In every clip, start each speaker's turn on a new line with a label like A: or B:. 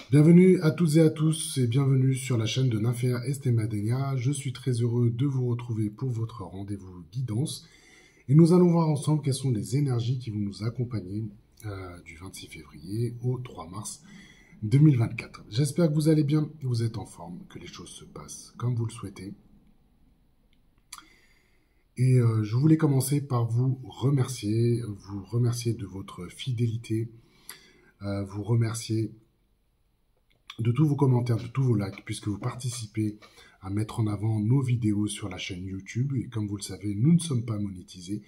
A: Bienvenue à toutes et à tous et bienvenue sur la chaîne de Nymphéa Estemadenia. Je suis très heureux de vous retrouver pour votre rendez-vous guidance. Et nous allons voir ensemble quelles sont les énergies qui vont nous accompagner du 26 février au 3 mars 2024. J'espère que vous allez bien, que vous êtes en forme, que les choses se passent comme vous le souhaitez. Et je voulais commencer par vous remercier de votre fidélité, vous remercier de tous vos commentaires, de tous vos likes, puisque vous participez à mettre en avant nos vidéos sur la chaîne YouTube. Et comme vous le savez, nous ne sommes pas monétisés.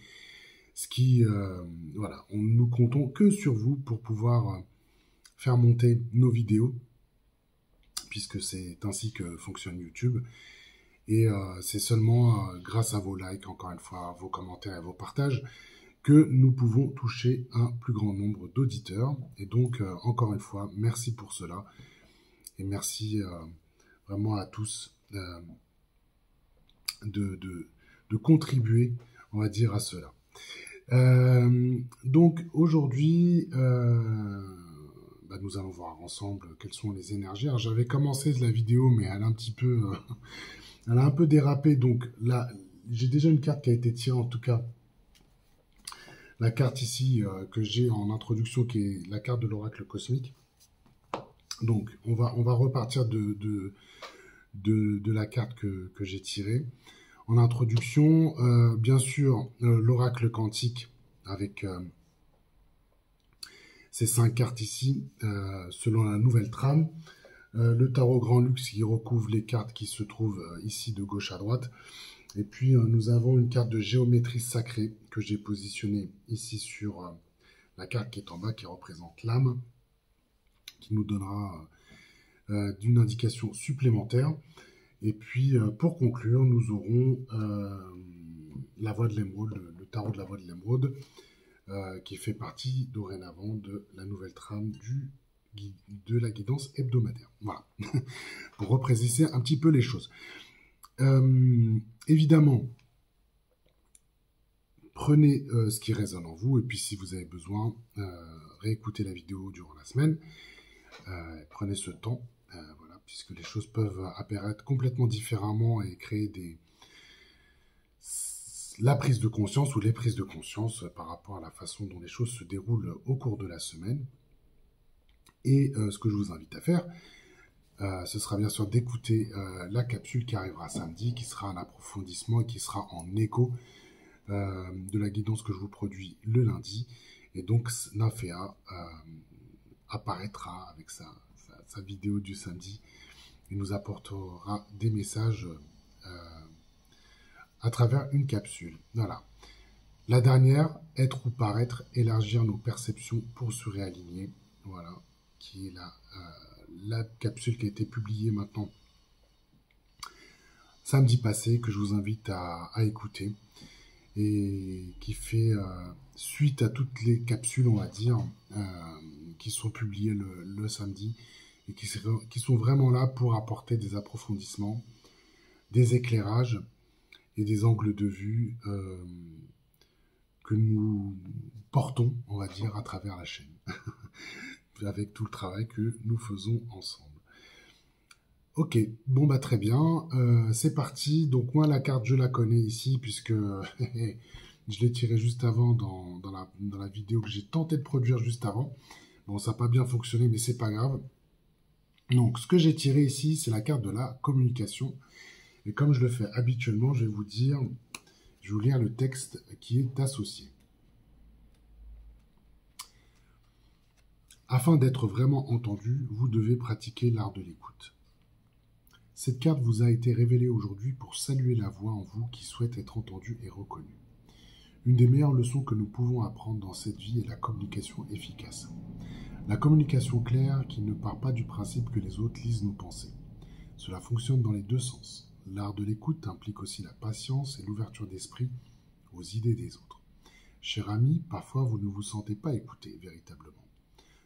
A: Ce qui, voilà, nous comptons que sur vous pour pouvoir faire monter nos vidéos, puisque c'est ainsi que fonctionne YouTube. Et c'est seulement grâce à vos likes, encore une fois, vos commentaires et vos partages, que nous pouvons toucher un plus grand nombre d'auditeurs. Et donc, encore une fois, merci pour cela. Et merci vraiment à tous de contribuer, on va dire, à cela. Donc aujourd'hui, nous allons voir ensemble quelles sont les énergies. Alors j'avais commencé la vidéo, mais elle a elle a un peu dérapé. Donc là, j'ai déjà une carte qui a été tirée, en tout cas. La carte ici que j'ai en introduction, qui est la carte de l'oracle cosmique. Donc, on va repartir de la carte que j'ai tirée. En introduction, bien sûr, l'oracle quantique avec ces 5 cartes ici, selon la nouvelle trame. Le tarot Grand Luxe qui recouvre les cartes qui se trouvent ici de gauche à droite. Et puis, nous avons une carte de géométrie sacrée que j'ai positionnée ici sur la carte qui est en bas, qui représente l'âme, qui nous donnera d'une indication supplémentaire. Et puis, pour conclure, nous aurons la voie de l'émeraude, le tarot de la voie de l'émeraude, qui fait partie dorénavant de la nouvelle trame de la guidance hebdomadaire. Voilà, pour repréciser un petit peu les choses. Évidemment, prenez ce qui résonne en vous, et puis si vous avez besoin, réécoutez la vidéo durant la semaine. Prenez ce temps, voilà, puisque les choses peuvent apparaître complètement différemment et créer la prise de conscience ou les prises de conscience par rapport à la façon dont les choses se déroulent au cours de la semaine. Et ce que je vous invite à faire, ce sera bien sûr d'écouter la capsule qui arrivera samedi, qui sera un approfondissement et qui sera en écho de la guidance que je vous produis le lundi. Et donc, Nymphéa apparaîtra avec sa vidéo du samedi et nous apportera des messages à travers une capsule. Voilà. La dernière, être ou paraître, élargir nos perceptions pour se réaligner. Voilà, qui est la capsule qui a été publiée maintenant samedi passé, que je vous invite à écouter et qui fait suite à toutes les capsules, on va dire, qui sont publiées le samedi et qui sont vraiment là pour apporter des approfondissements, des éclairages et des angles de vue que nous portons, on va dire, à travers la chaîne, avec tout le travail que nous faisons ensemble. Ok, bon bah très bien, c'est parti. Donc moi la carte je la connais ici puisque je l'ai tirée juste avant dans la vidéo que j'ai tenté de produire juste avant. Bon, ça n'a pas bien fonctionné mais c'est pas grave. Donc ce que j'ai tiré ici c'est la carte de la communication. Et comme je le fais habituellement, je vais vous lire le texte qui est associé. Afin d'être vraiment entendu, vous devez pratiquer l'art de l'écoute. Cette carte vous a été révélée aujourd'hui pour saluer la voix en vous qui souhaite être entendue et reconnue. Une des meilleures leçons que nous pouvons apprendre dans cette vie est la communication efficace. La communication claire qui ne part pas du principe que les autres lisent nos pensées. Cela fonctionne dans les deux sens. L'art de l'écoute implique aussi la patience et l'ouverture d'esprit aux idées des autres. Cher ami, parfois vous ne vous sentez pas écouté véritablement.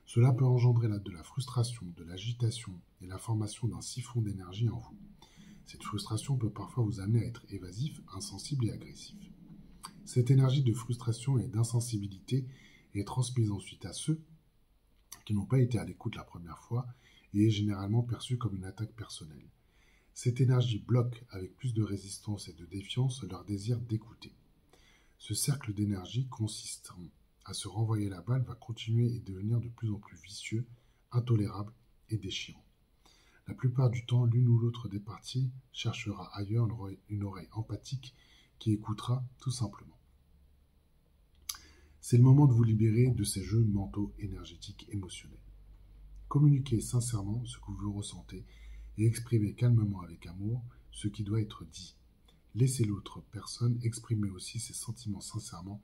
A: Cela peut engendrer de la frustration, de l'agitation et la formation d'un siphon d'énergie en vous. Cette frustration peut parfois vous amener à être évasif, insensible et agressif. Cette énergie de frustration et d'insensibilité est transmise ensuite à ceux qui n'ont pas été à l'écoute la première fois et est généralement perçue comme une attaque personnelle. Cette énergie bloque avec plus de résistance et de défiance leur désir d'écouter. Ce cercle d'énergie consistant à se renvoyer la balle va continuer et devenir de plus en plus vicieux, intolérable et déchirant. La plupart du temps, l'une ou l'autre des parties cherchera ailleurs une oreille empathique qui écoutera tout simplement. C'est le moment de vous libérer de ces jeux mentaux, énergétiques, émotionnels. Communiquez sincèrement ce que vous ressentez et exprimez calmement avec amour ce qui doit être dit. Laissez l'autre personne exprimer aussi ses sentiments sincèrement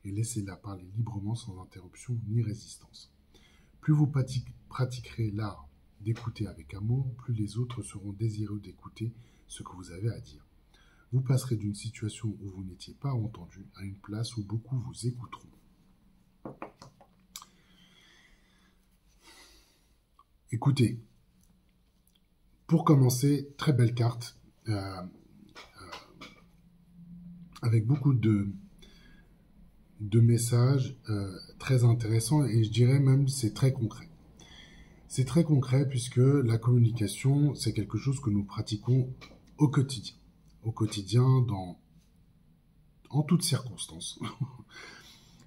A: et laissez-la parler librement sans interruption ni résistance. Plus vous pratiquerez l'art d'écouter avec amour, plus les autres seront désireux d'écouter ce que vous avez à dire. Vous passerez d'une situation où vous n'étiez pas entendu à une place où beaucoup vous écouteront. Écoutez, pour commencer, très belle carte, avec beaucoup de messages très intéressants et je dirais même c'est très concret. C'est très concret puisque la communication, c'est quelque chose que nous pratiquons au quotidien. Au quotidien, en toutes circonstances.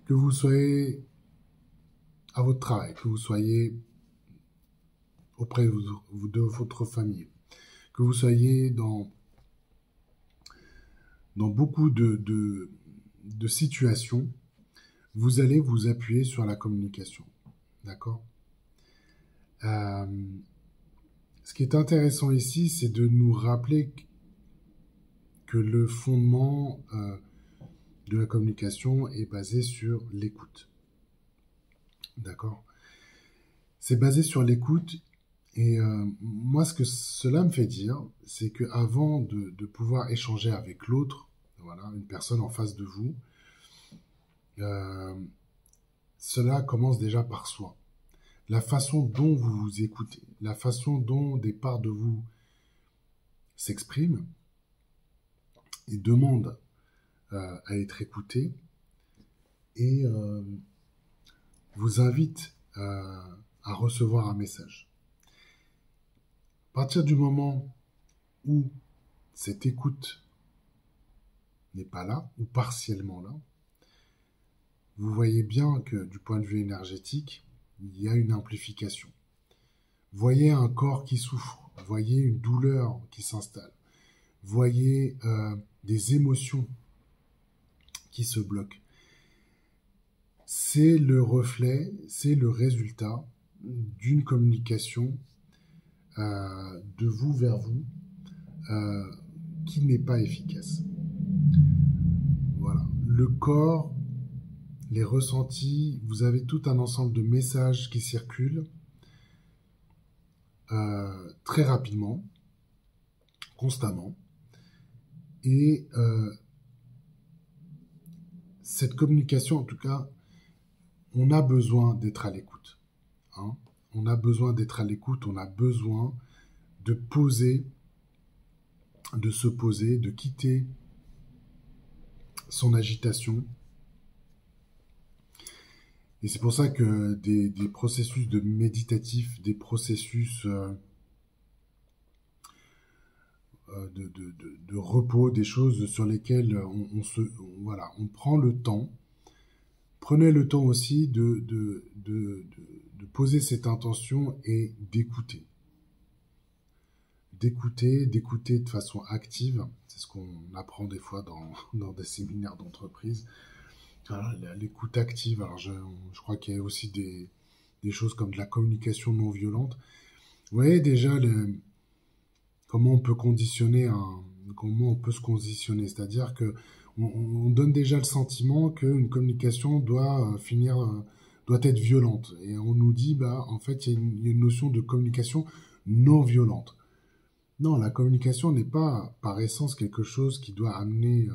A: Que vous soyez à votre travail, que vous soyez auprès de votre famille, que vous soyez dans beaucoup de situations, vous allez vous appuyer sur la communication. D'accord ? Ce qui est intéressant ici, c'est de nous rappeler que le fondement de la communication est basé sur l'écoute. D'accord ? C'est basé sur l'écoute et moi, ce que cela me fait dire, c'est qu'avant de pouvoir échanger avec l'autre, voilà, une personne en face de vous, cela commence déjà par soi. La façon dont vous vous écoutez, la façon dont des parts de vous s'expriment et demandent à être écoutées et vous invite à recevoir un message. À partir du moment où cette écoute n'est pas là, ou partiellement là, vous voyez bien que du point de vue énergétique, il y a une amplification. Voyez un corps qui souffre, voyez une douleur qui s'installe, voyez des émotions qui se bloquent. C'est le reflet, c'est le résultat d'une communication de vous vers vous qui n'est pas efficace. Voilà. Le corps, les ressentis, vous avez tout un ensemble de messages qui circulent très rapidement, constamment. Et cette communication, en tout cas, on a besoin d'être à l'écoute. Hein. On a besoin d'être à l'écoute, on a besoin de poser, de se poser, de quitter son agitation. Et c'est pour ça que des processus de méditatif, des processus de repos, des choses sur lesquelles on prend le temps. Prenez le temps aussi de poser cette intention et d'écouter. D'écouter de façon active. C'est ce qu'on apprend des fois dans des séminaires d'entreprise. Voilà, l'écoute active. Alors je crois qu'il y a aussi des choses comme de la communication non violente. Vous voyez déjà comment on peut comment on peut se conditionner. C'est-à-dire que on donne déjà le sentiment qu'une communication doit être violente. Et on nous dit, en fait, il y a une notion de communication non violente. Non, la communication n'est pas, par essence, quelque chose qui doit amener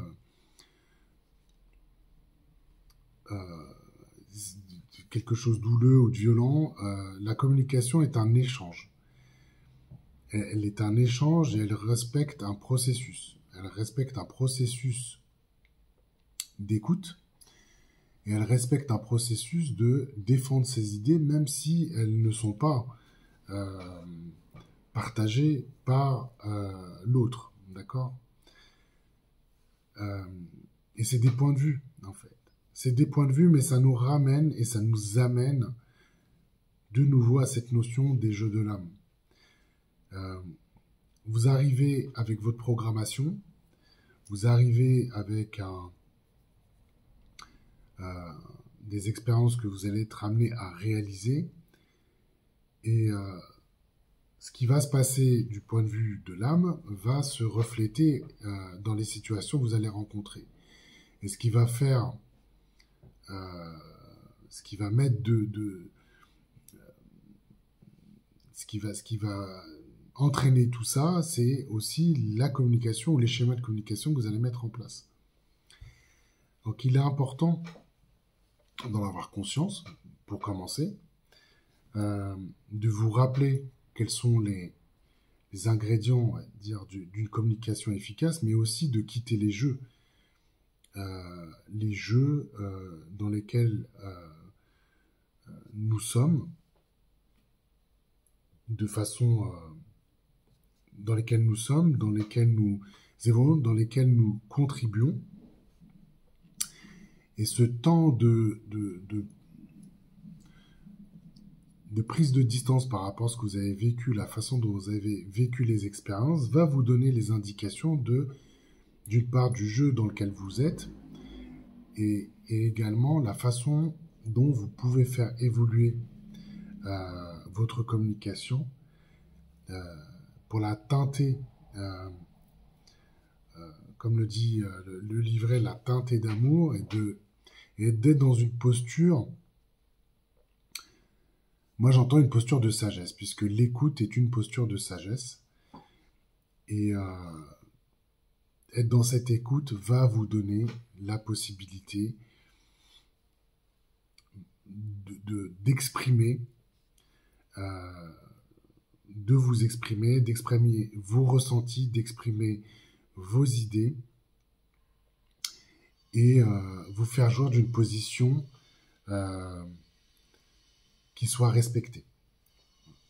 A: quelque chose de douleux ou de violent. La communication est un échange. Elle est un échange et elle respecte un processus. Elle respecte un processus d'écoute et elle respecte un processus de défendre ses idées, même si elles ne sont pas euh, partagé par l'autre, d'accord? Et c'est des points de vue, en fait. C'est des points de vue, mais ça nous ramène et ça nous amène de nouveau à cette notion des jeux de l'âme. Vous arrivez avec votre programmation, vous arrivez avec des expériences que vous allez être amené à réaliser, et ce qui va se passer du point de vue de l'âme va se refléter dans les situations que vous allez rencontrer. Et ce qui va faire, ce qui va mettre ce qui va entraîner tout ça, c'est aussi la communication ou les schémas de communication que vous allez mettre en place. Donc il est important d'en avoir conscience, pour commencer, de vous rappeler quels sont les ingrédients, on va dire, d'une communication efficace, mais aussi de quitter les jeux dans lesquels nous sommes, de façon dans lesquels nous sommes, dans lesquels nous évoluons, dans lesquels nous contribuons. Et ce temps de prise de distance par rapport à ce que vous avez vécu, la façon dont vous avez vécu les expériences, va vous donner les indications d'une part, du jeu dans lequel vous êtes, et également la façon dont vous pouvez faire évoluer votre communication pour la teinter, comme le dit le livret, la teinter d'amour, et d'être dans une posture, moi j'entends une posture de sagesse, puisque l'écoute est une posture de sagesse, et être dans cette écoute va vous donner la possibilité d'exprimer, de vous exprimer, d'exprimer vos ressentis, d'exprimer vos idées, et vous faire jouir d'une position qui soit respectée.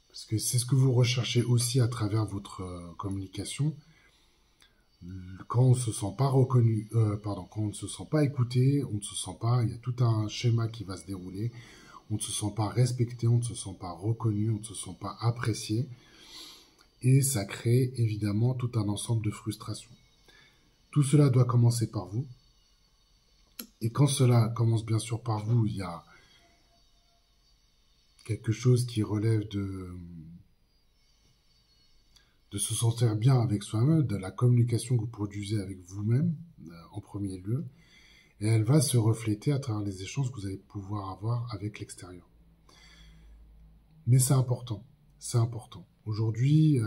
A: Parce que c'est ce que vous recherchez aussi à travers votre communication. Quand on ne se sent pas reconnu, quand on ne se sent pas écouté, on ne se sent pas, il y a tout un schéma qui va se dérouler, on ne se sent pas respecté, on ne se sent pas reconnu, on ne se sent pas apprécié, et ça crée évidemment tout un ensemble de frustrations. Tout cela doit commencer par vous, et quand cela commence bien sûr par vous, il y a quelque chose qui relève de se sentir bien avec soi-même, de la communication que vous produisez avec vous-même, en premier lieu, et elle va se refléter à travers les échanges que vous allez pouvoir avoir avec l'extérieur. Mais c'est important, c'est important. Aujourd'hui,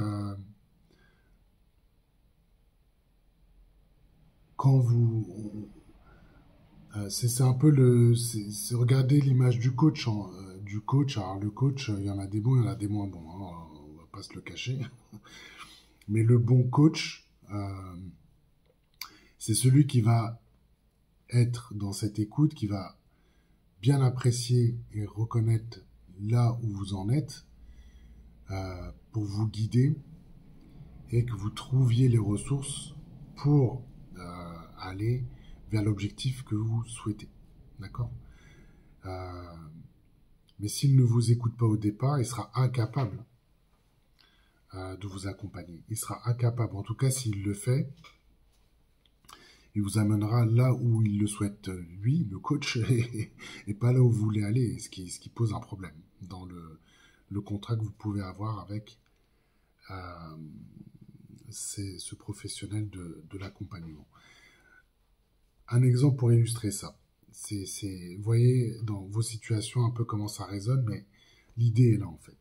A: quand vous... c'est un peu c'est regarder l'image du coach. Alors le coach, il y en a des bons, il y en a des moins bons, hein, on va pas se le cacher. Mais le bon coach, c'est celui qui va être dans cette écoute, qui va bien apprécier et reconnaître là où vous en êtes, pour vous guider, et que vous trouviez les ressources pour aller vers l'objectif que vous souhaitez. D'accord ? Mais s'il ne vous écoute pas au départ, il sera incapable de vous accompagner. Il sera incapable, en tout cas s'il le fait, il vous amènera là où il le souhaite, lui, le coach, et pas là où vous voulez aller, ce qui pose un problème dans le contrat que vous pouvez avoir avec ce professionnel de l'accompagnement. Un exemple pour illustrer ça. Vous voyez dans vos situations un peu comment ça résonne, mais l'idée est là en fait.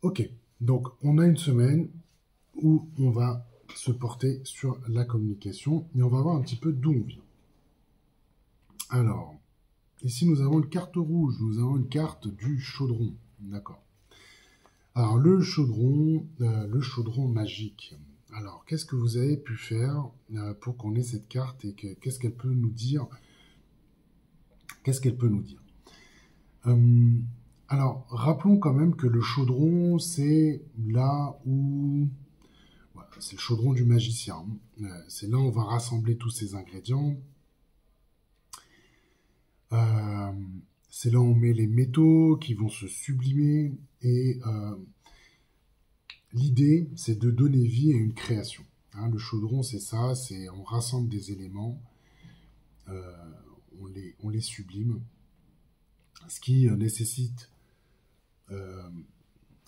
A: Ok, donc on a une semaine où on va se porter sur la communication et on va voir un petit peu d'où on vient. Alors, ici nous avons une carte rouge, nous avons une carte du chaudron, d'accord. Alors le chaudron magique. Alors, qu'est-ce que vous avez pu faire pour qu'on ait cette carte et qu'est-ce qu'elle peut nous dire? Qu'est-ce qu'elle peut nous dire? Alors, rappelons quand même que le chaudron, c'est là où... Voilà, c'est le chaudron du magicien. C'est là où on va rassembler tous ces ingrédients. Euh, c'est là où on met les métaux qui vont se sublimer. Et l'idée, c'est de donner vie à une création. Hein, le chaudron, c'est ça, c'est on rassemble des éléments, euh, on les sublime, ce qui nécessite euh,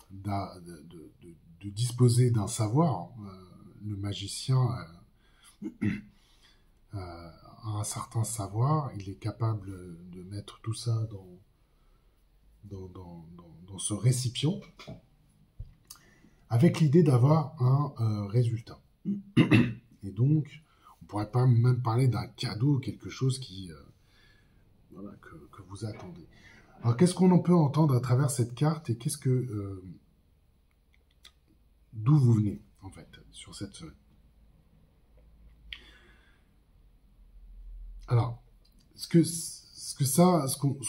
A: de disposer d'un savoir. Le magicien a un certain savoir, il est capable de mettre tout ça dans ce récipient, avec l'idée d'avoir un résultat. Et donc, on pourrait pas même parler d'un cadeau, quelque chose voilà, que vous attendez. Alors, qu'est-ce qu'on en peut entendre à travers cette carte et d'où vous venez, en fait, sur cette semaine? Alors, ce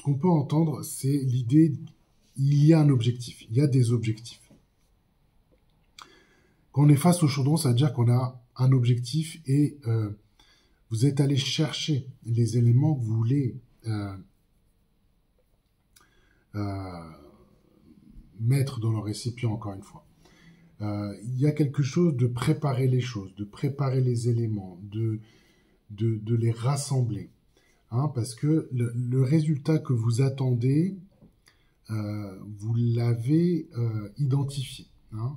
A: qu'on peut entendre, c'est l'idée, il y a un objectif, il y a des objectifs. Quand on est face au chaudron, ça veut dire qu'on a un objectif et vous êtes allé chercher les éléments que vous voulez mettre dans le récipient, encore une fois. Il y a quelque chose de préparer les choses, de préparer les éléments, de les rassembler. Hein, parce que le résultat que vous attendez, vous l'avez identifié. Hein,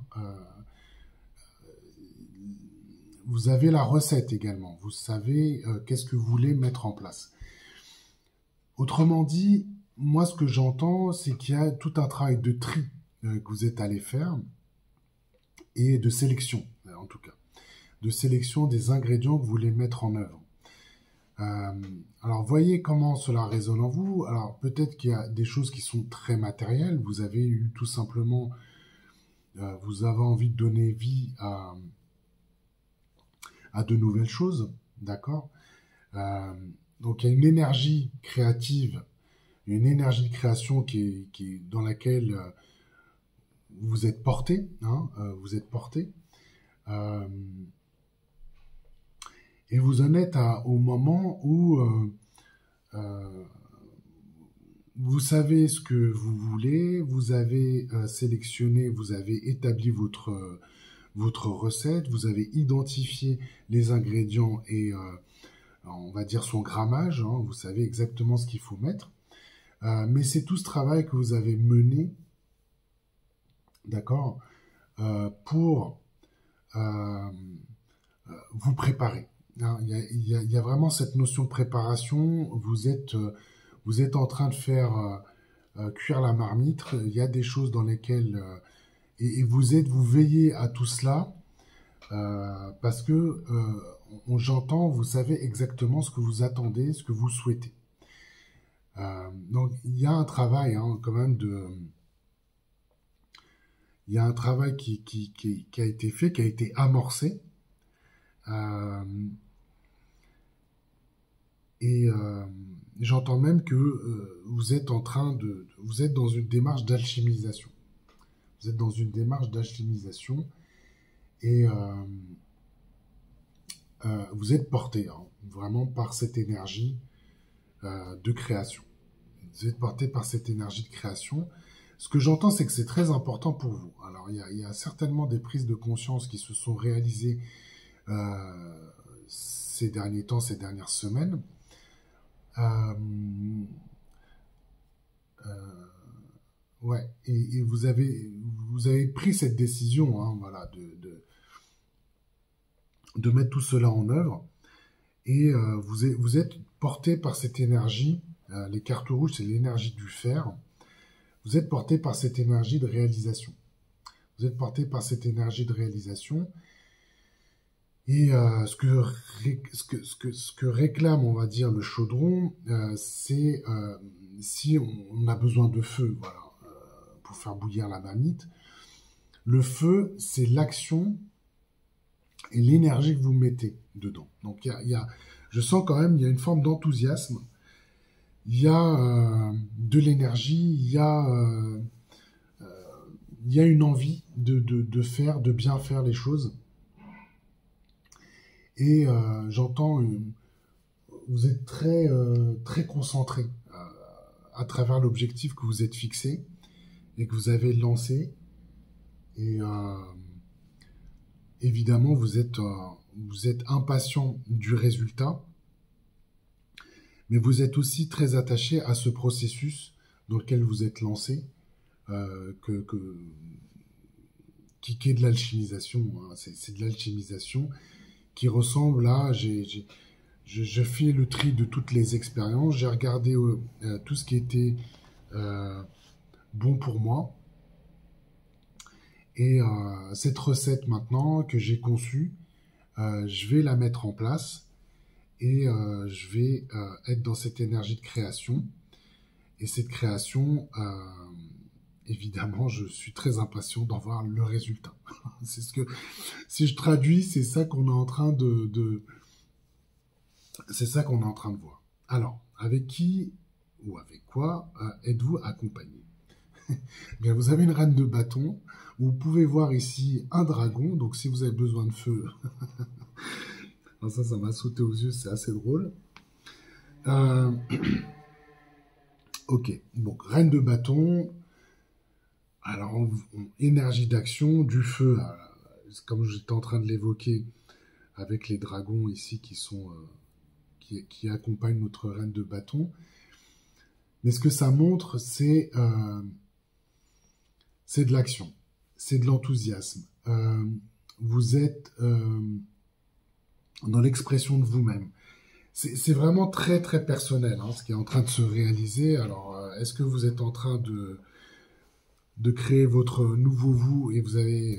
A: vous avez la recette également. Vous savez qu'est-ce que vous voulez mettre en place. Autrement dit, moi, ce que j'entends, c'est qu'il y a tout un travail de tri que vous êtes allé faire et de sélection, en tout cas. De sélection des ingrédients que vous voulez mettre en œuvre. Alors, voyez comment cela résonne en vous. Alors, peut-être qu'il y a des choses qui sont très matérielles. Vous avez eu tout simplement... vous avez envie de donner vie à de nouvelles choses, d'accord? Donc, il y a une énergie créative, une énergie de création dans laquelle vous êtes porté, hein, vous êtes porté. Et vous en êtes au moment où vous savez ce que vous voulez, vous avez sélectionné, vous avez établi votre recette, vous avez identifié les ingrédients et on va dire son grammage, hein, vous savez exactement ce qu'il faut mettre. Mais c'est tout ce travail que vous avez mené, d'accord, pour vous préparer. Hein, il y a vraiment cette notion de préparation. Vous êtes en train de faire cuire la marmite. Il y a des choses dans lesquelles et vous veillez à tout cela parce que j'entends, vous savez exactement ce que vous attendez, ce que vous souhaitez. Donc il y a un travail hein, quand même il y a un travail qui a été fait, qui a été amorcé. Et j'entends même que vous êtes vous êtes dans une démarche d'alchimisation. Vous êtes dans une démarche d'alchimisation et vous êtes porté hein, vraiment par cette énergie de création. Vous êtes porté par cette énergie de création. Ce que j'entends, c'est que c'est très important pour vous. Alors, il y a certainement des prises de conscience qui se sont réalisées ces derniers temps, ces dernières semaines. Ouais, et vous avez pris cette décision, hein, voilà, de mettre tout cela en œuvre, et vous êtes porté par cette énergie. Les cartes rouges, c'est l'énergie du fer. Vous êtes porté par cette énergie de réalisation. Vous êtes porté par cette énergie de réalisation. Et ce que réclame, on va dire, le chaudron, c'est si on a besoin de feu, voilà, pour faire bouillir la marmite. Le feu, c'est l'action et l'énergie que vous mettez dedans. Donc, je sens quand même, il y a une forme d'enthousiasme il y a de l'énergie, il y a une envie de faire, de bien faire les choses. Et j'entends, vous êtes très concentré à travers l'objectif que vous êtes fixé et que vous avez lancé. Et évidemment, vous êtes impatient du résultat, mais vous êtes aussi très attaché à ce processus dans lequel vous êtes lancé, qui est de l'alchimisation. Hein. C'est de l'alchimisation qui ressemble à... Je fais le tri de toutes les expériences, j'ai regardé tout ce qui était bon pour moi, et cette recette maintenant que j'ai conçue, je vais la mettre en place, et je vais être dans cette énergie de création. Et cette création, évidemment, je suis très impatient d'en voir le résultat. C'est ce que, si je traduis, c'est ça qu'on est en train c'est ça qu'on est en train de voir. Alors, avec qui ou avec quoi êtes-vous accompagné? Bien, vous avez une reine de bâton. Vous pouvez voir ici un dragon. Donc, si vous avez besoin de feu, alors ça m'a sauté aux yeux. C'est assez drôle. Ok. Donc, reine de bâton. Alors, énergie d'action, du feu. Comme j'étais en train de l'évoquer, avec les dragons ici qui sont qui accompagnent notre reine de bâton. Mais ce que ça montre, c'est de l'action, c'est de l'enthousiasme. Vous êtes dans l'expression de vous-même. C'est vraiment très très personnel ce qui est en train de se réaliser. Alors, est-ce que vous êtes en train de créer votre nouveau vous et vous avez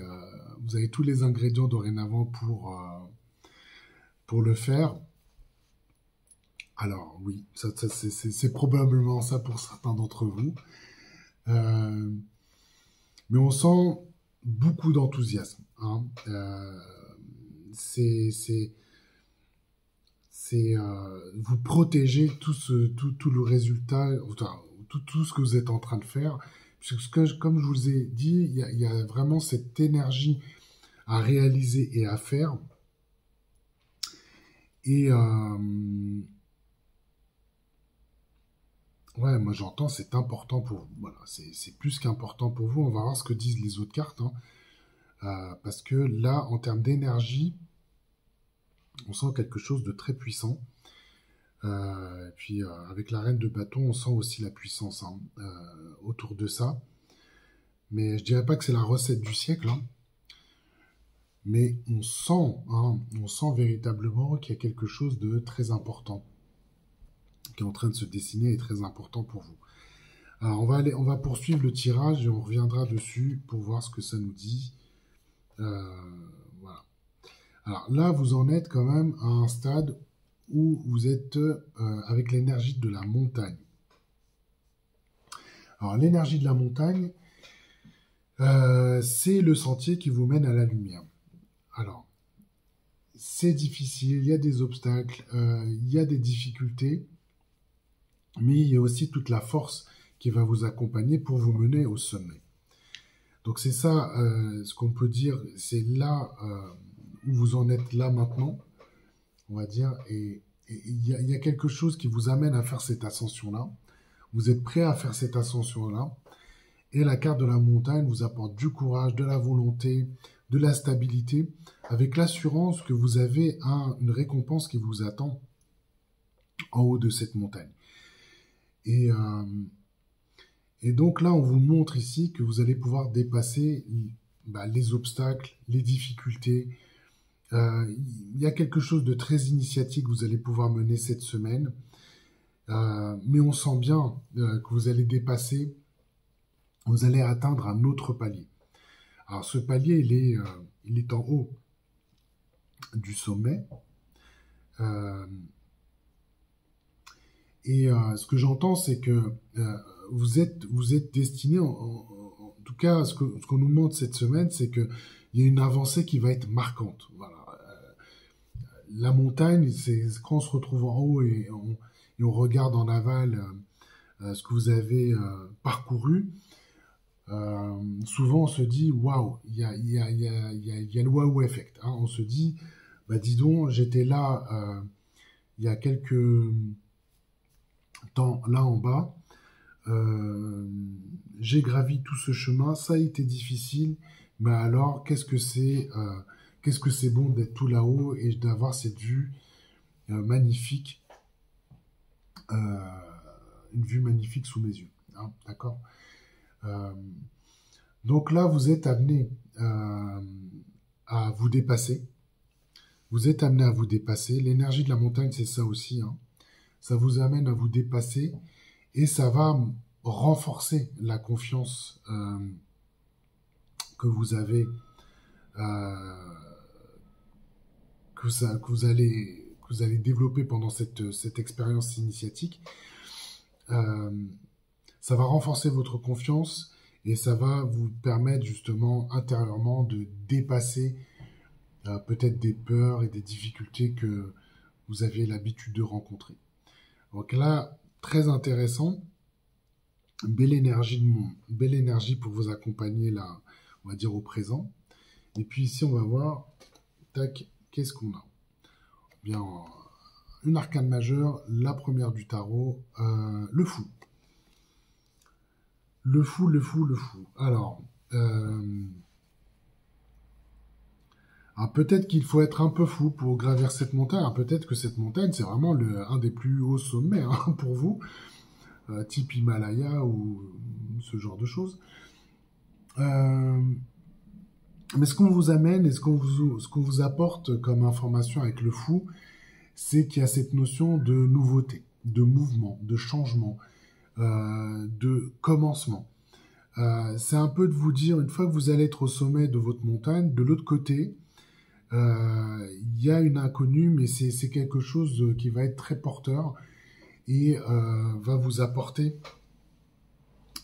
A: tous les ingrédients dorénavant pour le faire? Alors oui, c'est probablement ça pour certains d'entre vous. Mais on sent beaucoup d'enthousiasme. Hein. Vous protégez tout le résultat, enfin, tout ce que vous êtes en train de faire. Parce que, comme je vous ai dit, il y a vraiment cette énergie à réaliser et à faire. Et ouais, moi j'entends, c'est important pour vous. Voilà, c'est plus qu'important pour vous. On va voir ce que disent les autres cartes. Hein. Parce que là, en termes d'énergie, on sent quelque chose de très puissant. Et puis, avec la reine de bâton, on sent aussi la puissance autour de ça. Mais je dirais pas que c'est la recette du siècle. Hein. Mais on sent véritablement qu'il y a quelque chose de très important qui est en train de se dessiner et très important pour vous. Alors, on va poursuivre le tirage et on reviendra dessus pour voir ce que ça nous dit. Voilà. Alors là, vous en êtes quand même à un stade où vous êtes avec l'énergie de la montagne. Alors, l'énergie de la montagne, c'est le sentier qui vous mène à la lumière. Alors, c'est difficile, il y a des obstacles, il y a des difficultés, mais il y a aussi toute la force qui va vous accompagner pour vous mener au sommet. Donc c'est ça, ce qu'on peut dire, c'est là où vous en êtes là maintenant, on va dire, et il y a quelque chose qui vous amène à faire cette ascension-là. Vous êtes prêt à faire cette ascension-là, et la carte de la montagne vous apporte du courage, de la volonté, de la stabilité, avec l'assurance que vous avez une récompense qui vous attend en haut de cette montagne. Et donc là, on vous montre ici que vous allez pouvoir dépasser les obstacles, les difficultés. Il y a quelque chose de très initiatique que vous allez pouvoir mener cette semaine. Mais on sent bien que vous allez dépasser, vous allez atteindre un autre palier. Alors ce palier, il est en haut du sommet. Et ce que j'entends, c'est que vous êtes destiné, en tout cas, ce qu'on nous montre cette semaine, c'est qu'il y a une avancée qui va être marquante. Voilà. La montagne, c'est quand on se retrouve en haut et et on regarde en aval ce que vous avez parcouru, souvent on se dit waouh, il y a le waouh effect. Hein. On se dit, bah dis donc, j'étais là il y a quelques temps là en bas, euh, j'ai gravi tout ce chemin, ça a été difficile, mais alors qu'est-ce que c'est bon d'être tout là-haut et d'avoir cette vue magnifique, euh, une vue magnifique sous mes yeux. Hein, d'accord. Euh, donc là, vous êtes amené à vous dépasser. Vous êtes amené à vous dépasser. L'énergie de la montagne, c'est ça aussi. Hein. Ça vous amène à vous dépasser et ça va renforcer la confiance que vous avez, euh, que vous allez développer pendant cette expérience initiatique. Euh, Ça va renforcer votre confiance et ça va vous permettre justement intérieurement de dépasser peut-être des peurs et des difficultés que vous aviez l'habitude de rencontrer. Donc là, très intéressant, belle énergie pour vous accompagner là, on va dire au présent. Et puis ici, on va voir, tac, qu'est-ce qu'on a? Bien, une arcane majeure, la première du tarot, le fou. Le fou, le fou, le fou. Alors, peut-être qu'il faut être un peu fou pour gravir cette montagne. Alors, peut-être que cette montagne, c'est vraiment un des plus hauts sommets hein, pour vous, type Himalaya ou ce genre de choses. Mais ce qu'on vous amène et ce qu'on vous apporte comme information avec le fou, c'est qu'il y a cette notion de nouveauté, de mouvement, de changement, de commencement. C'est un peu de vous dire, une fois que vous allez être au sommet de votre montagne, de l'autre côté, il y a une inconnue, mais c'est quelque chose qui va être très porteur et va vous apporter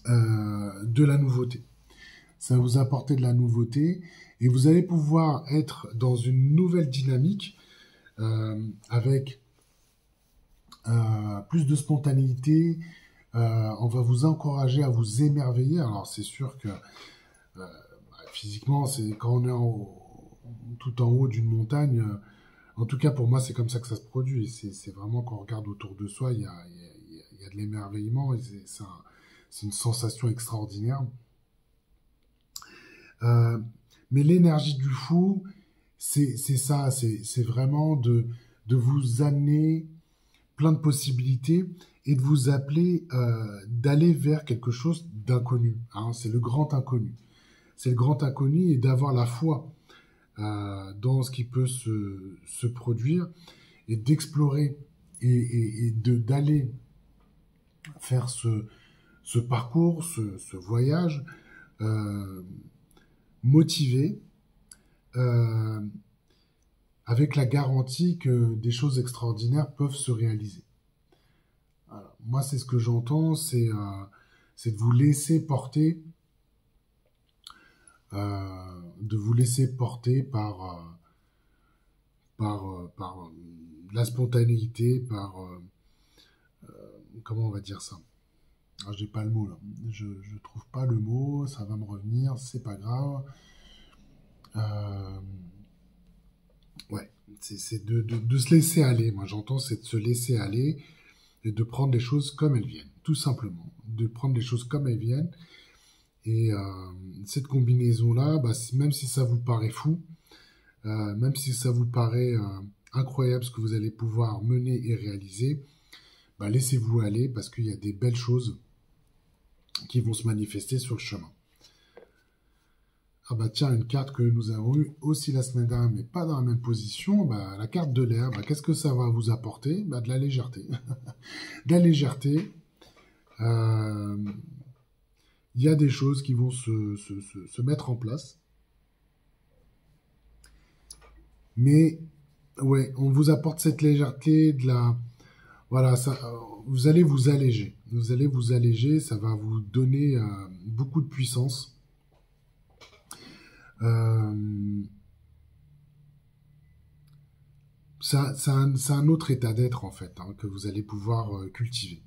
A: de la nouveauté. Ça va vous apporter de la nouveauté et vous allez pouvoir être dans une nouvelle dynamique avec plus de spontanéité. On va vous encourager à vous émerveiller. Alors c'est sûr que physiquement, c'est quand on est tout en haut d'une montagne. En tout cas pour moi, c'est comme ça que ça se produit. C'est vraiment quand on regarde autour de soi, il y a de l'émerveillement et c'est une sensation extraordinaire. Mais l'énergie du fou, c'est ça, c'est vraiment de vous amener plein de possibilités et de vous appeler d'aller vers quelque chose d'inconnu. Hein, c'est le grand inconnu. C'est le grand inconnu et d'avoir la foi dans ce qui peut se produire et d'explorer et d'aller faire ce parcours, ce voyage motivé avec la garantie que des choses extraordinaires peuvent se réaliser. Alors, moi, c'est ce que j'entends, c'est de vous laisser porter, par la spontanéité, comment on va dire ça? Ah, j'ai pas le mot là. Je trouve pas le mot, ça va me revenir, c'est pas grave. Ouais, c'est de se laisser aller. Moi, j'entends, c'est de se laisser aller et de prendre les choses comme elles viennent, tout simplement. De prendre les choses comme elles viennent. Et cette combinaison-là, bah, même si ça vous paraît fou, même si ça vous paraît incroyable ce que vous allez pouvoir mener et réaliser, bah, laissez-vous aller parce qu'il y a des belles choses qui vont se manifester sur le chemin. Ah bah tiens, une carte que nous avons eue aussi la semaine dernière, mais pas dans la même position, bah, la carte de l'air, bah, qu'est-ce que ça va vous apporter? Bah, de la légèreté. De la légèreté. Il y a des choses qui vont se mettre en place. Mais ouais, on vous apporte cette légèreté, voilà, ça, vous allez vous alléger. Vous allez vous alléger, ça va vous donner beaucoup de puissance. c'est un autre état d'être, en fait, hein, que vous allez pouvoir cultiver.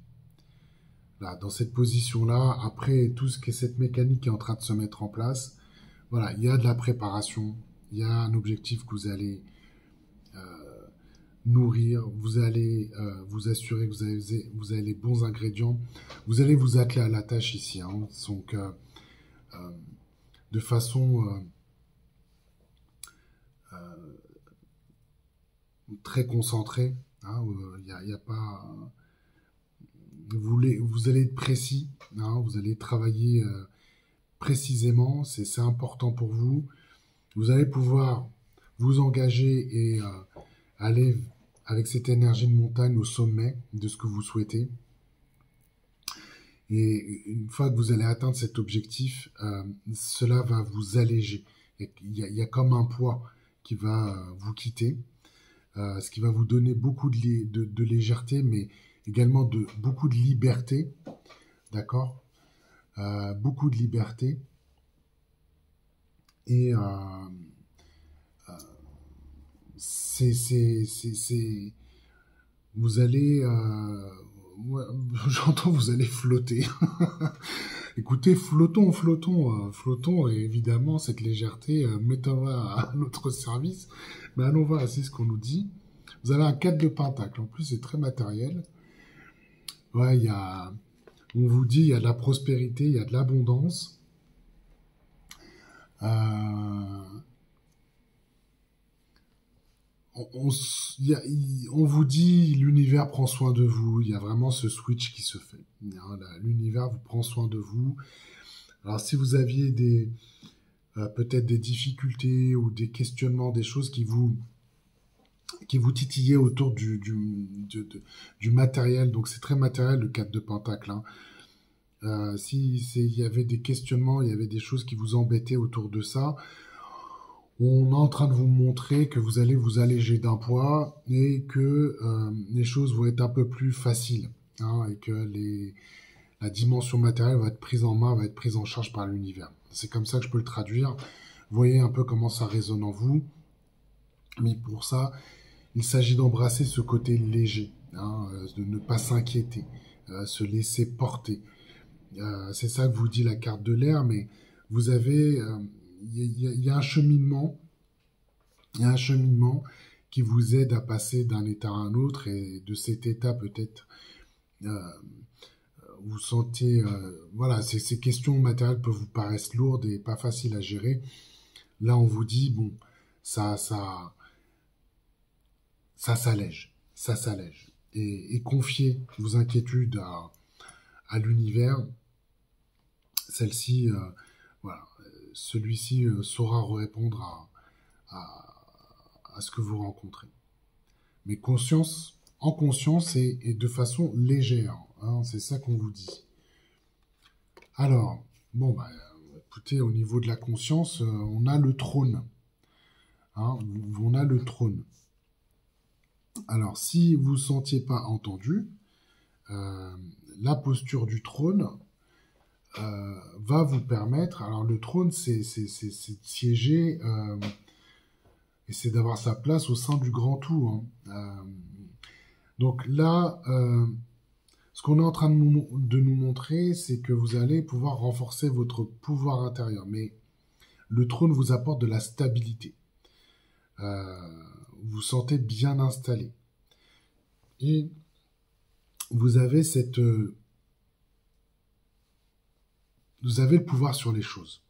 A: Là, dans cette position-là, après tout ce que cette mécanique qui est en train de se mettre en place, voilà, il y a de la préparation, il y a un objectif que vous allez nourrir, vous allez vous assurer que vous avez les bons ingrédients, vous allez vous atteler à la tâche ici, hein, donc de façon très concentrée, hein, y a pas, vous allez être précis, hein, vous allez travailler précisément, c'est important pour vous, vous allez pouvoir vous engager et aller avec cette énergie de montagne au sommet de ce que vous souhaitez. Et une fois que vous allez atteindre cet objectif, cela va vous alléger. Il y a comme un poids qui va vous quitter, ce qui va vous donner beaucoup de légèreté, mais également beaucoup de liberté. D'accord, beaucoup de liberté. Et vous allez, j'entends, vous allez flotter. Écoutez, flottons, et évidemment, cette légèreté, mettons-la à notre service. Mais allons voir ici ce qu'on nous dit. Vous avez un 4 de pentacle, en plus c'est très matériel. Ouais, on vous dit, il y a de la prospérité, il y a de l'abondance. On vous dit, l'univers prend soin de vous. Il y a vraiment ce switch qui se fait. L'univers vous prend soin de vous. Alors, si vous aviez peut-être des difficultés ou des questionnements, des choses qui vous titillaient autour du matériel, donc c'est très matériel le 4 de pentacle, hein. Il y avait des questionnements, il y avait des choses qui vous embêtaient autour de ça, on est en train de vous montrer que vous allez vous alléger d'un poids et que les choses vont être un peu plus faciles, hein, et que la dimension matérielle va être prise en main, va être prise en charge par l'univers. C'est comme ça que je peux le traduire. Vous voyez un peu comment ça résonne en vous. Mais pour ça, il s'agit d'embrasser ce côté léger, hein, de ne pas s'inquiéter, se laisser porter. C'est ça que vous dit la carte de l'air, mais vous avez, il y a un cheminement, qui vous aide à passer d'un état à un autre, et de cet état peut-être, vous sentez, voilà, ces questions matérielles peuvent vous paraître lourdes et pas faciles à gérer. Là, on vous dit, bon, ça s'allège, et confiez vos inquiétudes à l'univers. Celle-ci, voilà, celui-ci saura répondre à ce que vous rencontrez. Mais en conscience et de façon légère, hein, c'est ça qu'on vous dit. Alors, bon, écoutez, au niveau de la conscience, on a le trône. Hein, on a le trône. Alors, si vous ne vous sentiez pas entendu, la posture du trône va vous permettre... Alors, le trône, c'est de siéger et c'est d'avoir sa place au sein du grand tout, hein. Donc là, ce qu'on est en train de nous montrer, c'est que vous allez pouvoir renforcer votre pouvoir intérieur. Mais le trône vous apporte de la stabilité. Vous vous sentez bien installé. Et vous avez vous avez le pouvoir sur les choses.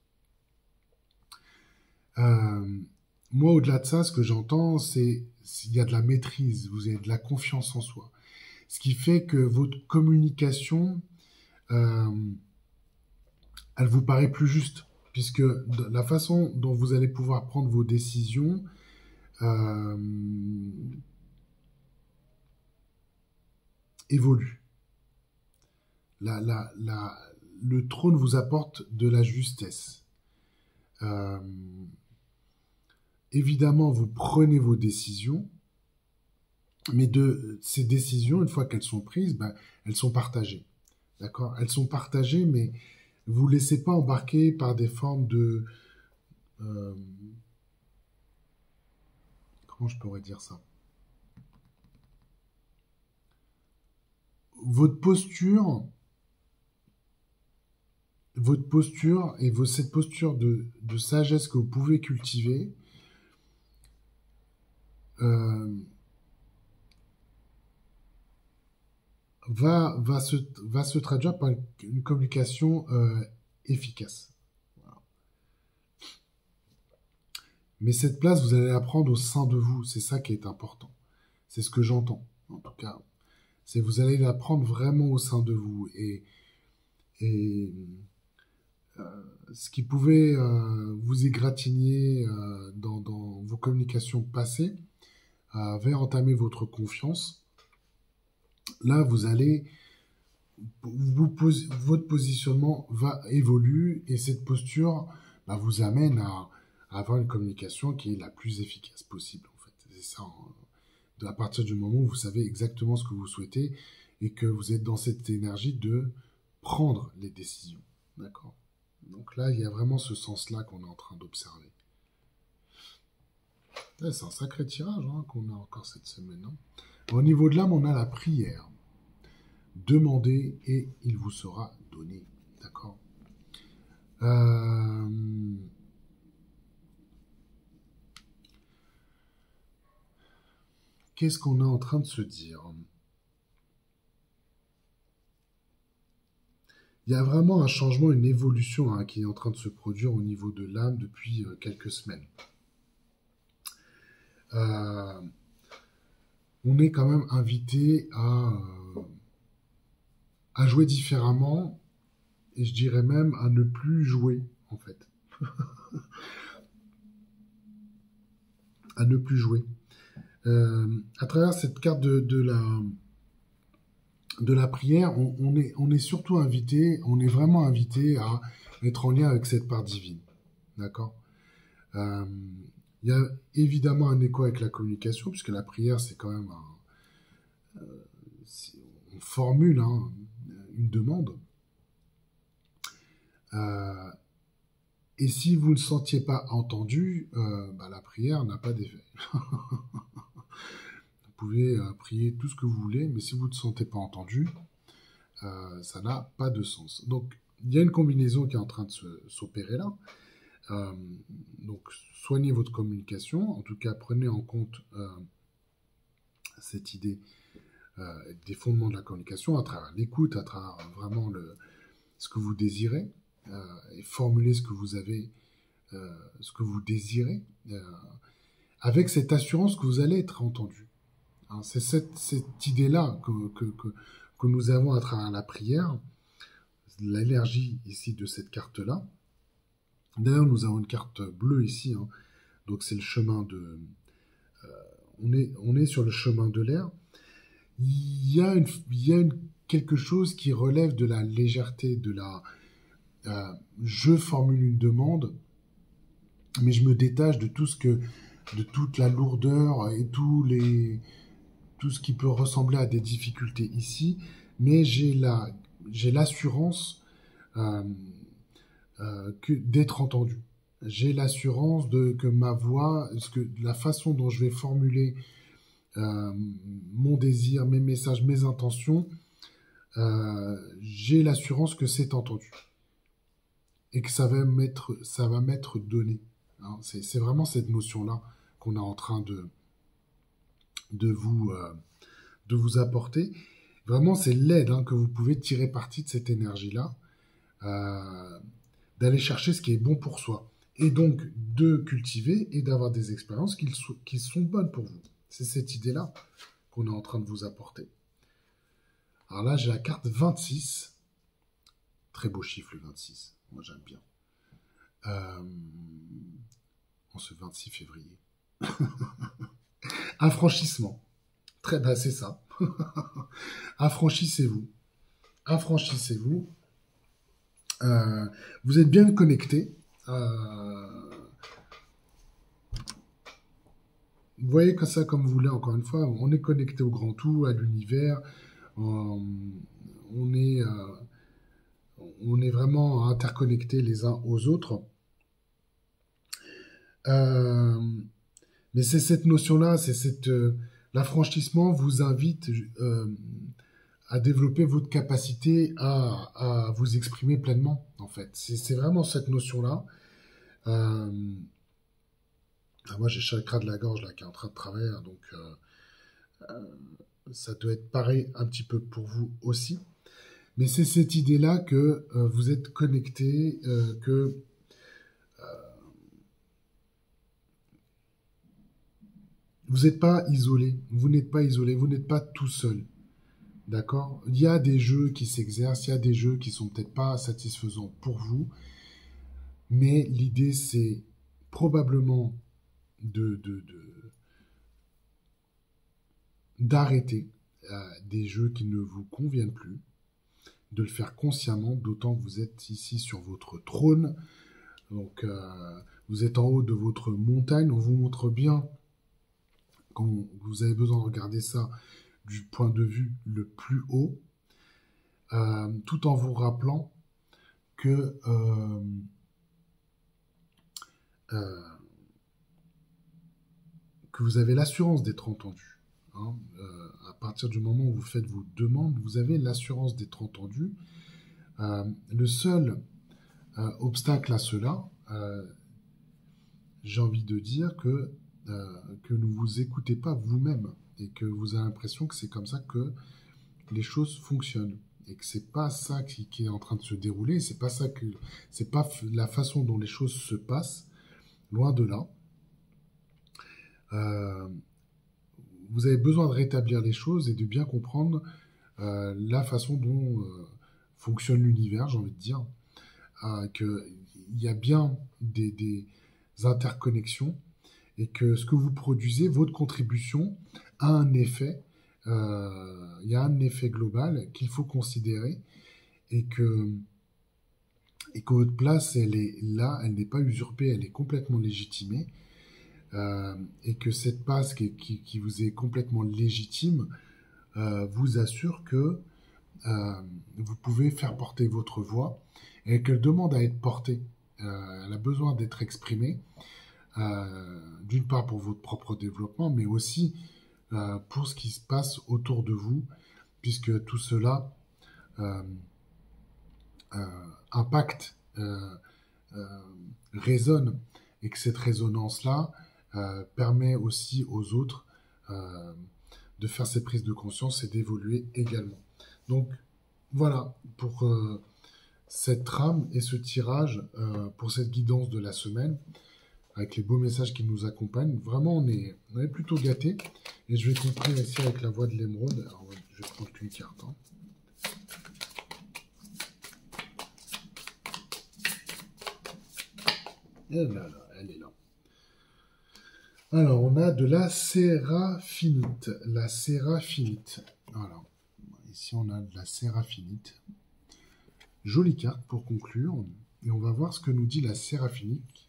A: Moi, au-delà de ça, ce que j'entends, c'est qu'il y a de la maîtrise, vous avez de la confiance en soi. Ce qui fait que votre communication, elle vous paraît plus juste, puisque la façon dont vous allez pouvoir prendre vos décisions évolue. Le trône vous apporte de la justesse. Évidemment, vous prenez vos décisions, mais de ces décisions, une fois qu'elles sont prises, elles sont partagées. D'accord ? Elles sont partagées, mais vous ne laissez pas embarquer par des formes de... comment je pourrais dire ça ? votre posture, et cette posture de sagesse que vous pouvez cultiver, euh, va se traduire par une communication efficace. Voilà. Mais cette place, vous allez la prendre au sein de vous. C'est ça qui est important. C'est ce que j'entends, en tout cas. C'est vous allez la prendre vraiment au sein de vous. Et ce qui pouvait vous égratigner dans vos communications passées avait entamé votre confiance. Là, vous allez votre positionnement va évoluer et cette posture bah, vous amène à avoir une communication qui est la plus efficace possible en fait. C'est ça. À partir du moment où vous savez exactement ce que vous souhaitez et que vous êtes dans cette énergie de prendre les décisions. D'accord. Donc là, il y a vraiment ce sens-là qu'on est en train d'observer. Ouais, c'est un sacré tirage hein, qu'on a encore cette semaine. Hein. Au niveau de l'âme, on a la prière. Demandez et il vous sera donné. D'accord. Qu'est-ce qu'on est en train de se dire? Il y a vraiment un changement, une évolution hein, qui est en train de se produire au niveau de l'âme depuis quelques semaines. On est quand même invité à jouer différemment et je dirais même à ne plus jouer en fait. À ne plus jouer. À travers cette carte de la prière, on est surtout invité, on est vraiment invité à être en lien avec cette part divine. D'accord. Il y a évidemment un écho avec la communication, puisque la prière, c'est quand même on formule hein, une demande. Et si vous ne sentiez pas entendu, bah, la prière n'a pas d'effet. Vous pouvez prier tout ce que vous voulez, mais si vous ne sentez pas entendu, ça n'a pas de sens. Donc, il y a une combinaison qui est en train de s'opérer là. Donc, soignez votre communication. En tout cas, prenez en compte cette idée des fondements de la communication à travers l'écoute, à travers vraiment ce que vous désirez et formuler ce que vous avez, ce que vous désirez, avec cette assurance que vous allez être entendu. Hein, c'est cette idée-là que nous avons à travers la prière, l'énergie ici de cette carte-là. D'ailleurs, nous avons une carte bleue ici, hein, donc c'est le chemin de... on est sur le chemin de l'air. Il y a quelque chose qui relève de la légèreté, de la... je formule une demande, mais je me détache de de toute la lourdeur et tout ce qui peut ressembler à des difficultés ici, mais j'ai l'assurance d'être entendu. J'ai l'assurance que ma voix, la façon dont je vais formuler mon désir, mes messages, mes intentions, j'ai l'assurance que c'est entendu et que ça va m'être donné. Hein, c'est vraiment cette notion-là qu'on est en train de vous apporter. Vraiment, c'est l'aide hein, que vous pouvez tirer parti de cette énergie-là, d'aller chercher ce qui est bon pour soi. Et donc, de cultiver et d'avoir des expériences qui sont bonnes pour vous. C'est cette idée-là qu'on est en train de vous apporter. Alors là, j'ai la carte 26. Très beau chiffre, le 26. Moi, j'aime bien. En ce 26 février. Affranchissement. Bah, c'est ça. Affranchissez-vous. Affranchissez-vous. Vous êtes bien connecté. Vous voyez que ça, comme vous voulez, encore une fois, on est connecté au grand tout, à l'univers. On est vraiment interconnectés les uns aux autres. Mais c'est cette notion-là, l'affranchissement vous invite à développer votre capacité à vous exprimer pleinement, en fait. C'est vraiment cette notion-là. Moi, j'ai le chakra de la gorge là, qui est en train de travailler, hein, donc ça doit être pareil un petit peu pour vous aussi. Mais c'est cette idée-là que vous êtes connecté, que vous n'êtes pas isolé. Vous n'êtes pas isolé, vous n'êtes pas tout seul. D'accord? Il y a des jeux qui s'exercent, il y a des jeux qui sont peut-être pas satisfaisants pour vous, mais l'idée c'est probablement d'arrêter des jeux qui ne vous conviennent plus, de le faire consciemment, d'autant que vous êtes ici sur votre trône, donc vous êtes en haut de votre montagne, on vous montre bien, quand vous avez besoin de regarder ça du point de vue le plus haut, tout en vous rappelant que vous avez l'assurance d'être entendu. Hein. À partir du moment où vous faites vos demandes, vous avez l'assurance d'être entendu. Le seul obstacle à cela, j'ai envie de dire que ne vous écoutez pas vous-même et que vous avez l'impression que c'est comme ça que les choses fonctionnent et que c'est pas ça qui est en train de se dérouler, c'est pas la façon dont les choses se passent, loin de là. Vous avez besoin de rétablir les choses et de bien comprendre la façon dont fonctionne l'univers, j'ai envie de dire, qu'il y a bien des interconnexions et que ce que vous produisez, votre contribution, a un effet, il y a un effet global qu'il faut considérer et que votre place, elle est là, elle n'est pas usurpée, elle est complètement légitimée. Et que cette passe qui vous est complètement légitime vous assure que vous pouvez faire porter votre voix et qu'elle demande à être portée. Elle a besoin d'être exprimée, d'une part pour votre propre développement, mais aussi pour ce qui se passe autour de vous, puisque tout cela impacte, résonne, et que cette résonance-là permet aussi aux autres de faire ces prises de conscience et d'évoluer également. Donc voilà pour cette trame et ce tirage, pour cette guidance de la semaine, avec les beaux messages qui nous accompagnent. Vraiment, on est plutôt gâtés. Et je vais conclure ici avec la voix de l'émeraude. Alors, je vais prendre une carte. Hein. Et là, elle est là. Alors, on a de la séraphinite. La séraphinite. Alors, ici, on a de la séraphinite. Jolie carte pour conclure. Et on va voir ce que nous dit la séraphinite,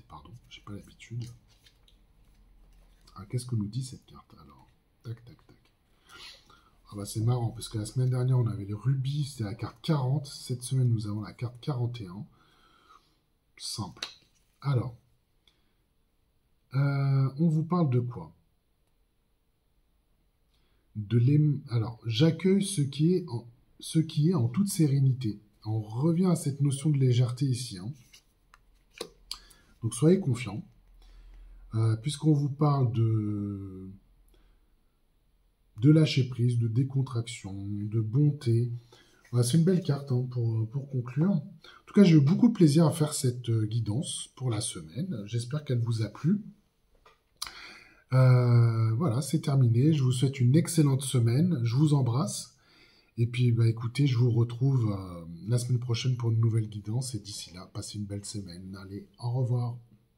A: pardon. J'ai pas l'habitude. Ah, qu'est-ce que nous dit cette carte? Alors, tac, tac, tac. Ah bah, c'est marrant, parce que la semaine dernière, on avait le rubis, c'était la carte 40. Cette semaine, nous avons la carte 41. Simple. Alors, on vous parle de quoi? Alors, j'accueille ce qui est en toute sérénité. On revient à cette notion de légèreté ici. Hein. Donc, soyez confiants. Puisqu'on vous parle de lâcher prise, de décontraction, de bonté. Voilà, c'est une belle carte hein, pour conclure. En tout cas, j'ai eu beaucoup de plaisir à faire cette guidance pour la semaine. J'espère qu'elle vous a plu. Voilà, c'est terminé. Je vous souhaite une excellente semaine. Je vous embrasse. Et puis, bah, écoutez, je vous retrouve la semaine prochaine pour une nouvelle guidance. Et d'ici là, passez une belle semaine. Allez, au revoir.